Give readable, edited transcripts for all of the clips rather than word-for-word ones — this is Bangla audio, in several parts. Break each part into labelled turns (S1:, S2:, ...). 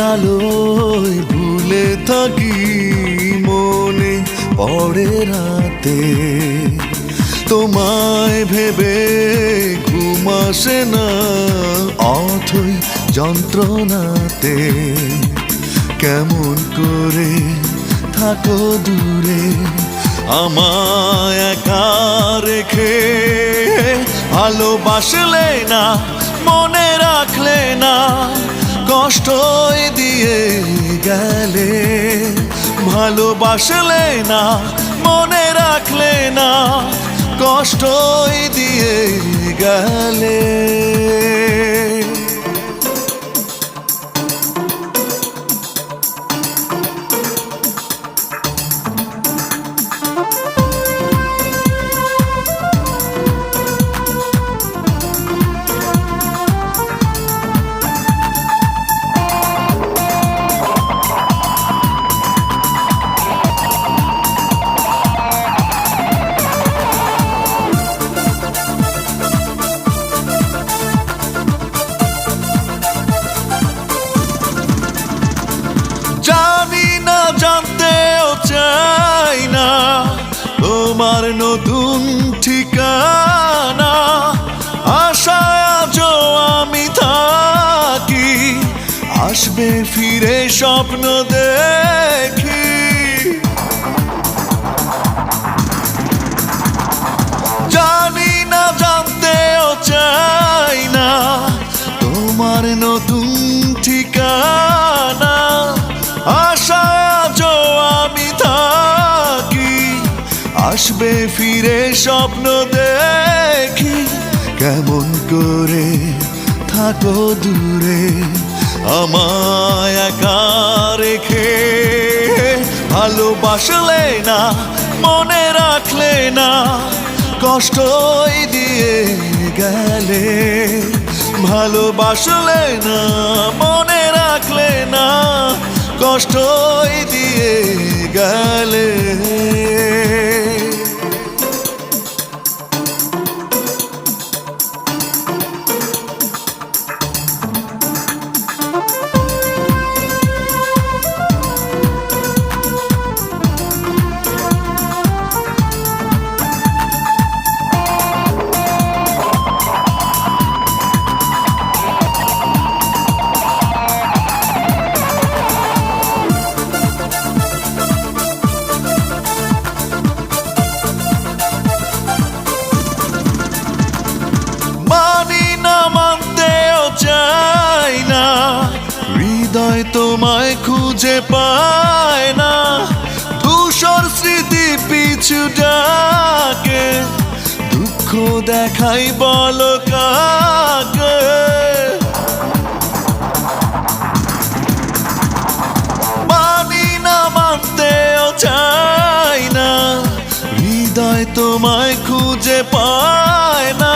S1: আলোয় ভুলে থাকি মনে পড়ে রাতে তোমায় ভেবে ঘুম আসে না অথই যন্ত্রণাতে কেমন করে থাকো দূরে আমায় একা রেখে ভালোবাসলে না মনে রাখলে না কষ্টই দিয়ে গেলে ভালোবাসলে না মনে রাখলে না কষ্টই দিয়ে গেলে জানি না জানতেও চাই না তোমার নতুন ঠিকানা আশায় আজও আমি থাকি আসবে ফিরে স্বপ্ন দেখি জানি না জানতেও চাই না তোমার নতুন ঠিকানা আশায় আজও আমি থাকি আসবে ফিরে স্বপ্ন দেখি কেমন করে থাকো দূরে আমায় একা রেখে ভালোবাসলে না মনে রাখলে না কষ্টই দিয়ে গেলে ভালোবাসলে না মনে রাখলে না কষ্টই দিয়ে গেলে চাই না হৃদয় তোমায় খুঁজে পায় না ধূসর স্মৃতি পিছু ডাকে দুঃখ দেখাই বলো কাকে মানি না মানতেও চাই না হৃদয় তোমায় খুঁজে পায় না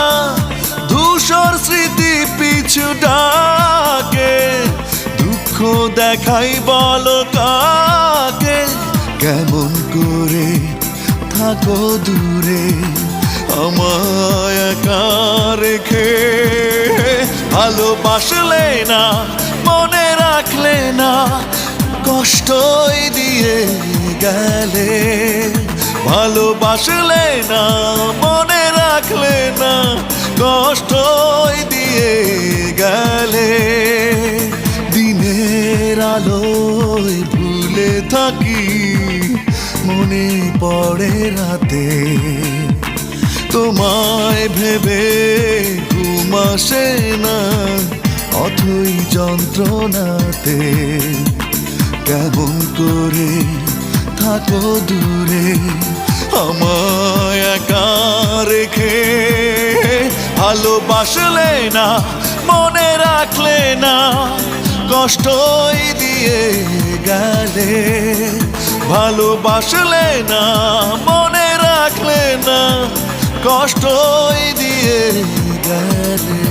S1: ধূসর স্মৃতি পিছু ডাকে দুঃখ দেখাই বলো কাকে কেমন করে থাকো দূরে আমায় একা রেখে ভালোবাসলে না মনে রাখলে না কষ্টই দিয়ে গেলে ভালোবাসলে না মনে রাখলে না কষ্টই দিয়ে গেলে দিনের আলোয় ভুলে থাকি মনে পড়ে রাতে তোমায় ভেবে ঘুম আসে না অথই যন্ত্রণাতে কেমন করে থাকো দূরে আমায় একা রেখে ভালোবাসলে না মনে রাখলে না কষ্টই দিয়ে গেলে ভালোবাসলে না মনে রাখলে না কষ্টই দিয়ে গেলে